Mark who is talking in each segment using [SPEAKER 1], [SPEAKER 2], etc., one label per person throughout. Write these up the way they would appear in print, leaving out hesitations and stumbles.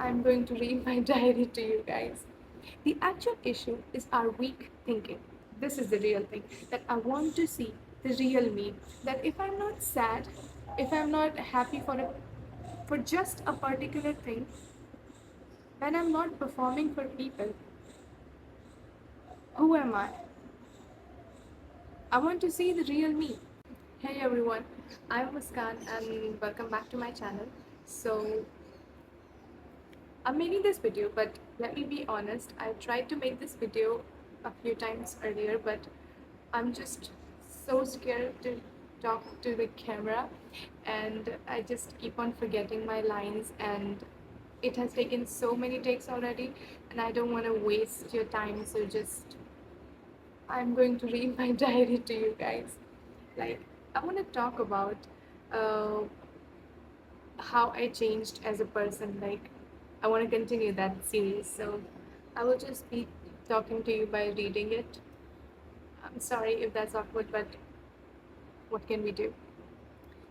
[SPEAKER 1] I'm going to read my diary to you guys. The actual issue is our weak thinking. This is the real thing that I want to see the real me. That if I'm not sad, if I'm not happy for just a particular thing, when I'm not performing for people, who am I? I want to see the real me. Hey everyone, I'm Muskan and welcome back to my channel. So I'm making this video, but let me be honest, I tried to make this video a few times earlier, but I'm just so scared to talk to the camera and I just keep on forgetting my lines, and it has taken so many takes already and I don't want to waste your time, so just I'm going to read my diary to you guys. Like, I want to talk about uh, how I changed as a person. Like, I want to continue that series. So, I will just be talking to you by reading it. I'm sorry if that's awkward, but what can we do?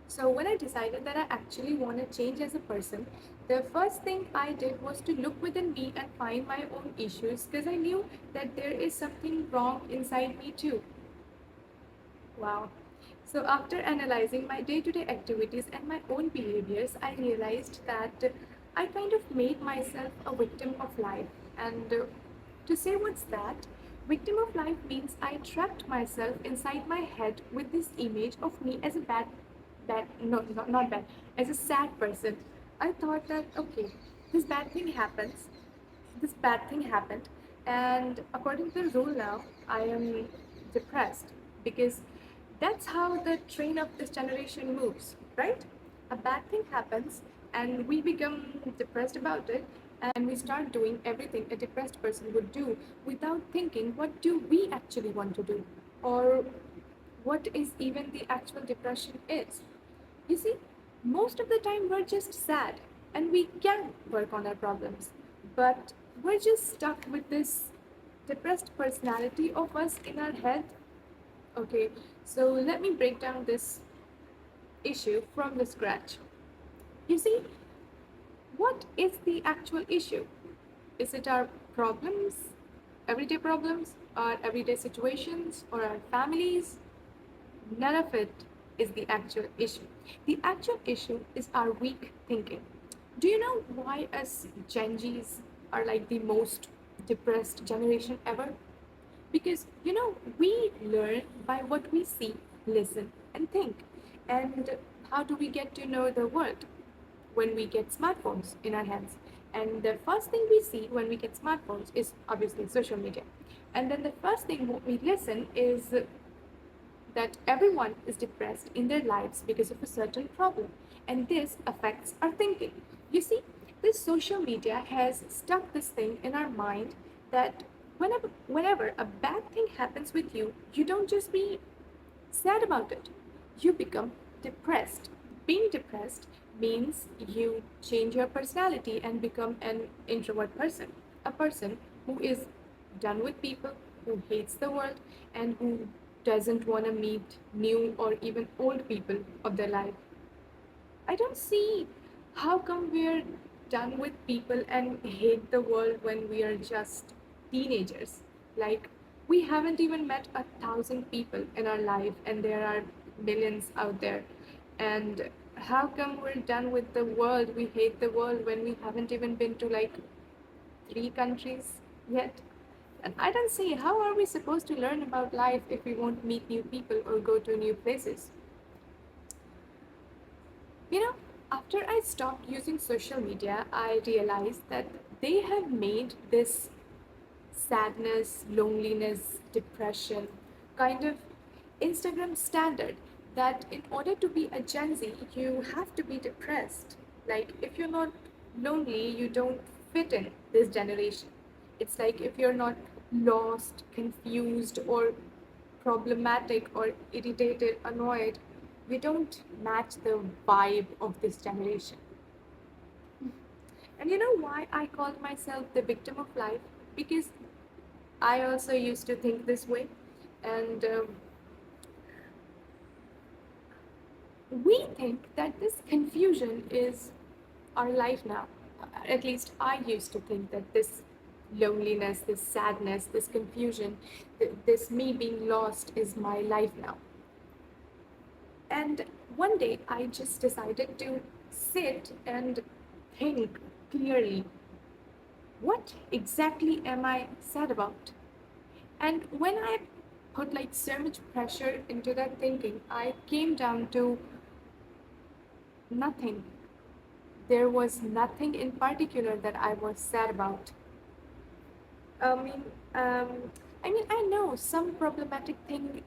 [SPEAKER 1] So, when I decided that I actually want to change as a person, the first thing I did was to look within me and find my own issues because I knew that there is something wrong inside me too. Wow. So, after analyzing my day to day activities and my own behaviors, I realized that I kind of made myself a victim of life. And to say what's that, victim of life means I trapped myself inside my head with this image of me as a no, not bad, as a sad person. I thought that, okay, this bad thing happens, this bad thing happened, and according to the rule now, I am depressed because that's how the train of this generation moves, right? A bad thing happens and we become depressed about it, and we start doing everything a depressed person would do without thinking what do we actually want to do, or what is even the actual depression is. You see, most of the time we're just sad and we can work on our problems, but we're just stuck with this depressed personality of us in our head. Okay, so let me break down this issue from the scratch. You see, what is the actual issue? Is it our problems, our everyday situations, or our families? None of it is the actual issue. The actual issue is our weak thinking. Do you know why us Gen Zs are like the most depressed generation ever? Because, we learn by what we see, listen, and think. And how do we get to know the world? When we get smartphones in our hands. And the first thing we see when we get smartphones is obviously social media. And then the first thing we listen is that everyone is depressed in their lives because of a certain problem, and this affects our thinking. You see, this social media has stuck this thing in our mind that whenever a bad thing happens with you, you don't just be sad about it, you become depressed. Being depressed means you change your personality and become an introvert person, a person who is done with people, who hates the world, and who doesn't want to meet new or even old people of their life. I don't see how come we're done with people and hate the world when we are just teenagers. Like, we haven't even met 1,000 people in our life, and there are millions out there. And how come we're done with the world? We hate the world when we haven't even been to like 3 countries yet. And I don't see how are we supposed to learn about life if we won't meet new people or go to new places. You know, after I stopped using social media, I realized that they have made this sadness, loneliness, depression kind of Instagram standard, that in order to be a Gen Z, you have to be depressed. Like, if you're not lonely, you don't fit in this generation. It's like if you're not lost, confused, or problematic, or irritated, annoyed, we don't match the vibe of this generation. And you know why I called myself the victim of life? Because I also used to think this way. And we think that this confusion is our life now. At least I used to think that this loneliness, this sadness, this confusion, this me being lost is my life now. And one day I just decided to sit and think clearly, what exactly am I sad about? And when I put like so much pressure into that thinking, I came down to nothing. There was nothing in particular that I was sad about. I mean, um, I know some problematic thing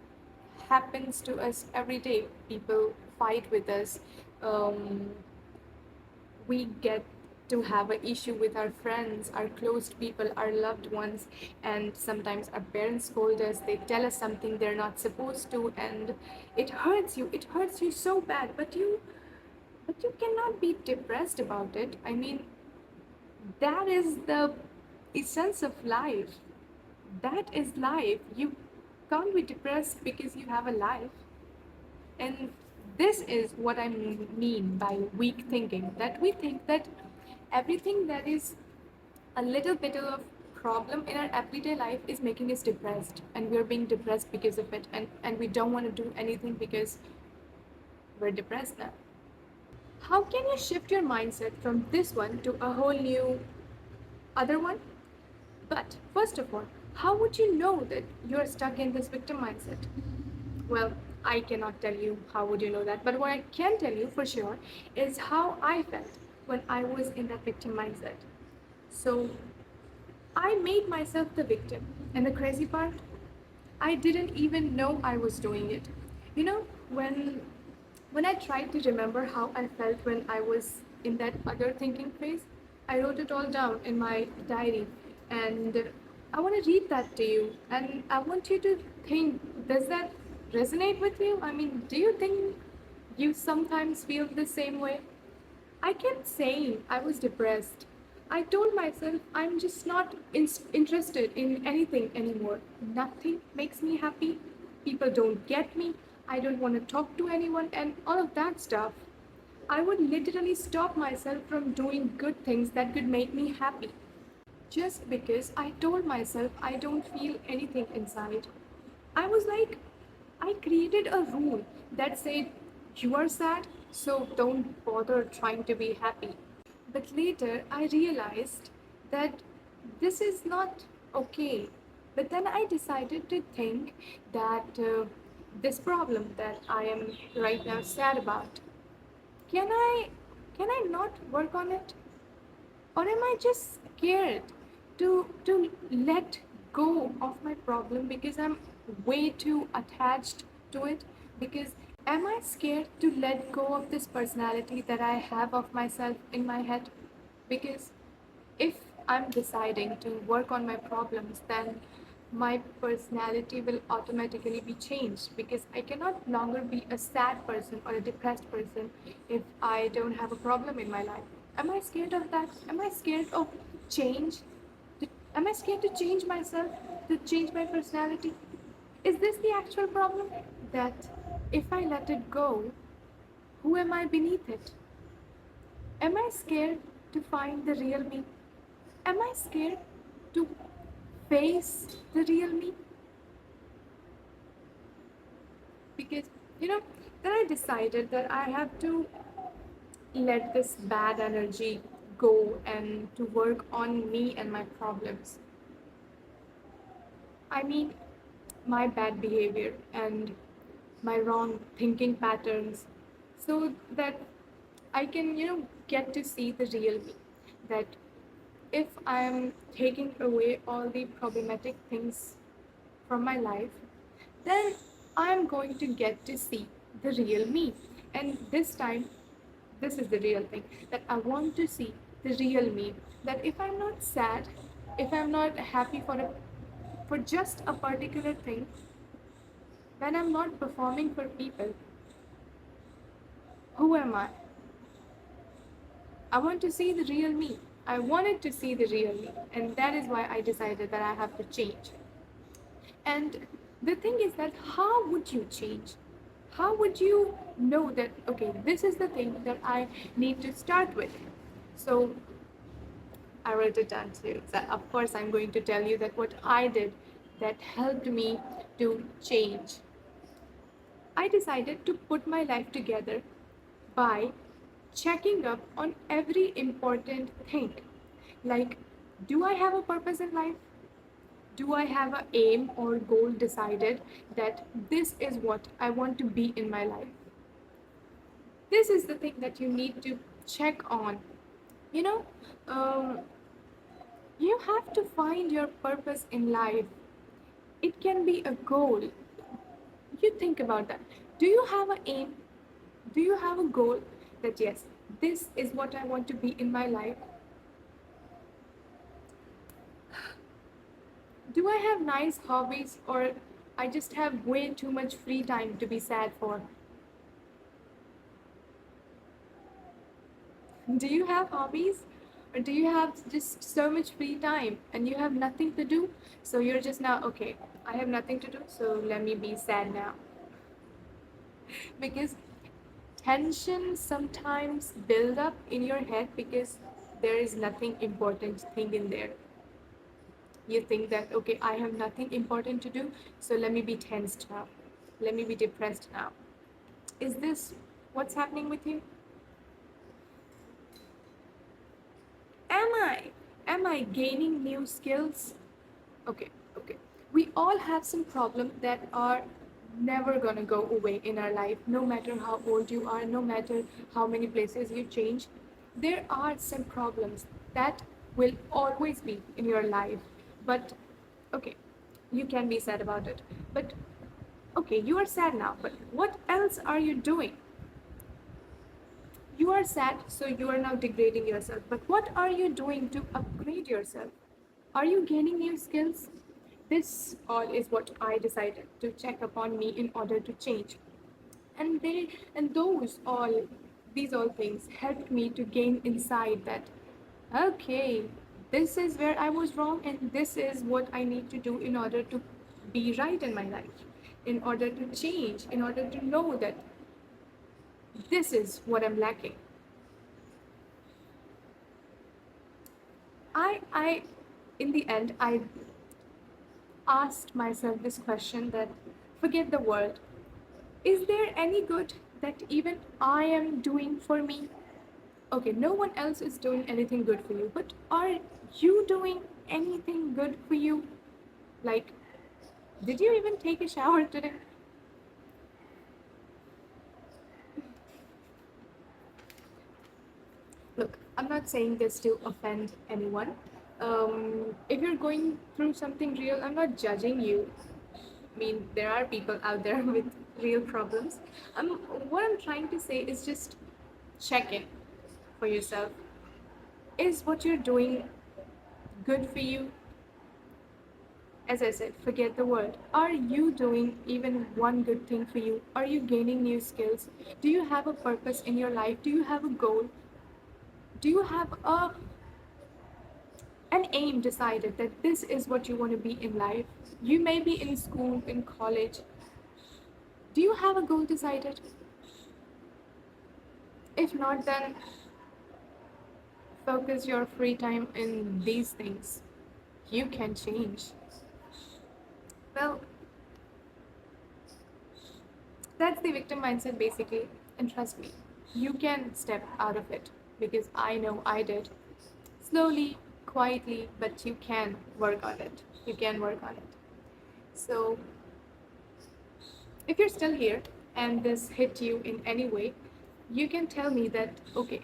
[SPEAKER 1] happens to us every day. People fight with us. Um, we get to have an issue with our friends, our close people, our loved ones, and sometimes our parents scold us. They tell us something they're not supposed to, and it hurts you. It hurts you so bad, but you cannot be depressed about it. I mean, that is the essence of life. That is life. You can't be depressed because you have a life. And this is what I mean by weak thinking, that we think that everything that is a little bit of problem in our everyday life is making us depressed, and we're being depressed because of it, and we don't want to do anything because we're depressed now. How can you shift your mindset from this one to a whole new other one? But first of all, how would you know that you're stuck in this victim mindset? Well, I cannot tell you how would you know that, but what I can tell you for sure is how I felt when I was in that victim mindset. So I made myself the victim, and the crazy part, I didn't even know I was doing it. You know, when I tried to remember how I felt when I was in that other thinking phase, I wrote it all down in my diary, and I want to read that to you, and I want you to think, does that resonate with you? I mean, do you think you sometimes feel the same way? I kept saying I was depressed. I told myself I'm just not interested in anything anymore. Nothing makes me happy. People don't get me. I don't want to talk to anyone, and all of that stuff. I would literally stop myself from doing good things that could make me happy. Just because I told myself I don't feel anything inside. I was like, I created a rule that said, you are sad, so don't bother trying to be happy. But later I realized that this is not okay. But then I decided to think that this problem that I am right now sad about, can I can I not work on it? Or am I just scared to let go of my problem because I'm way too attached to it? Because am I scared to let go of this personality that I have of myself in my head? Because if I'm deciding to work on my problems, then my personality will automatically be changed, because I cannot longer be a sad person or a depressed person if I don't have a problem in my life. Am I scared of that? Am I scared of change? Am I scared to change myself, to change my personality? Is this the actual problem? That if I let it go, who am I beneath it? Am I scared to find the real me? Am I scared to face the real me? Because, you know, then I decided that I have to let this bad energy go and to work on me and my problems. I mean, my bad behavior and my wrong thinking patterns, so that I can, get to see the real me. That if I'm taking away all the problematic things from my life, then I'm going to get to see the real me. And this time, this is the real thing, that I want to see the real me. That if I'm not sad, if I'm not happy for just a particular thing, when I'm not performing for people, who am I? I want to see the real me. I wanted to see the real me, and that is why I decided that I have to change. And the thing is that how would you change? How would you know that, okay, this is the thing that I need to start with? So I wrote it down too. So of course, I'm going to tell you that what I did that helped me to change. I decided to put my life together by checking up on every important thing. Like, do I have a purpose in life? Do I have an aim or goal decided that this is what I want to be in my life? This is the thing that you need to check on. You know, um, you have to find your purpose in life. It can be a goal. You think about that. Do you have an aim? Do you have a goal that yes, this is what I want to be in my life? Do I have nice hobbies or I just have way too much free time to be sad for? Do you have hobbies? Or do you have just so much free time and you have nothing to do? So you're just now, okay, I have nothing to do, so let me be sad now. Because tension sometimes build up in your head because there is nothing important thing in there. You think that, okay, I have nothing important to do, so let me be tensed now. Let me be depressed now. Is this what's happening with you? Am I? Am I gaining new skills? Okay, okay. We all have some problems that are never gonna go away in our life, no matter how old you are, no matter how many places you change. There are some problems that will always be in your life. But okay, you can be sad about it. But okay, you are sad now, but what else are you doing? You are sad, so you are now degrading yourself. But what are you doing to upgrade yourself? Are you gaining new skills? This all is what I decided to check upon me in order to change. And they and those all these all things helped me to gain insight that okay, this is where I was wrong and this is what I need to do in order to be right in my life, in order to change, in order to know that this is what I'm lacking. I in the end I asked myself this question that forget the world. Is there any good that even I am doing for me? Okay, no one else is doing anything good for you, but are you doing anything good for you? Like, did you even take a shower today? Look, I'm not saying this to offend anyone. If you're going through something real, I'm not judging you. I mean, there are people out there with real problems. What I'm trying to say is just check in for yourself. Is what you're doing good for you? As I said, forget the world. Are you doing even one good thing for you? Are you gaining new skills? Do you have a purpose in your life? Do you have a goal? Do you have an aim decided that this is what you want to be in life? You may be in school, in college. Do you have a goal decided? If not, then focus your free time in these things. You can change. Well, that's the victim mindset basically. And trust me, you can step out of it because I know I did. Slowly, quietly, but you can work on it. You can work on it. So, if you're still here and this hit you in any way, you can tell me that, okay,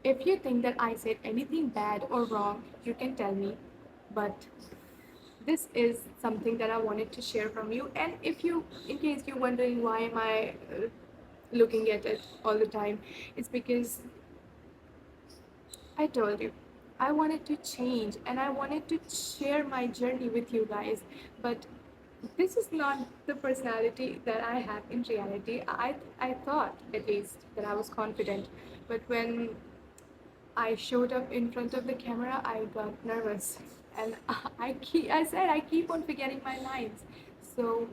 [SPEAKER 1] if you think that I said anything bad or wrong, you can tell me. But this is something that I wanted to share from you. And if you, in case you're wondering why am I looking at it all the time, it's because I told you I wanted to change and I wanted to share my journey with you guys. But this is not the personality that I have in reality. I thought at least that I was confident, but when I showed up in front of the camera, I got nervous, and I said I keep on forgetting my lines. So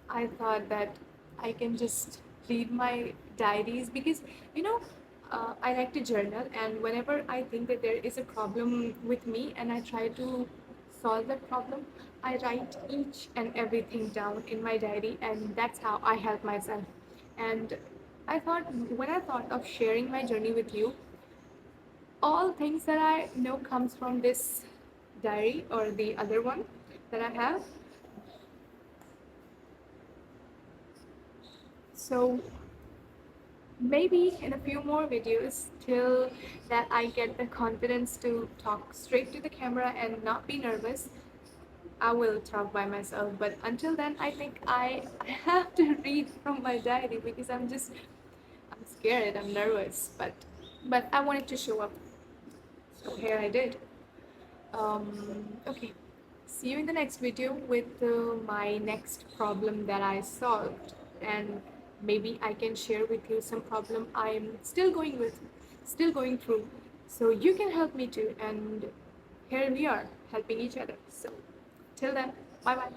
[SPEAKER 1] I thought that I can just read my diaries because you know I like to journal, and whenever I think that there is a problem with me and I try to solve that problem, I write each and everything down in my diary, and that's how I help myself. And when I thought of sharing my journey with you, all things that I know comes from this diary or the other one that I have. So maybe in a few more videos till that I get the confidence to talk straight to the camera and not be nervous, I will talk by myself. But until then, I think I have to read from my diary because I'm scared, I'm nervous, but I wanted to show up. So here I did. Okay. See you in the next video with my next problem that I solved, and maybe I can share with you some problem I'm still going through, so you can help me too. And here we are helping each other. So till then, bye bye.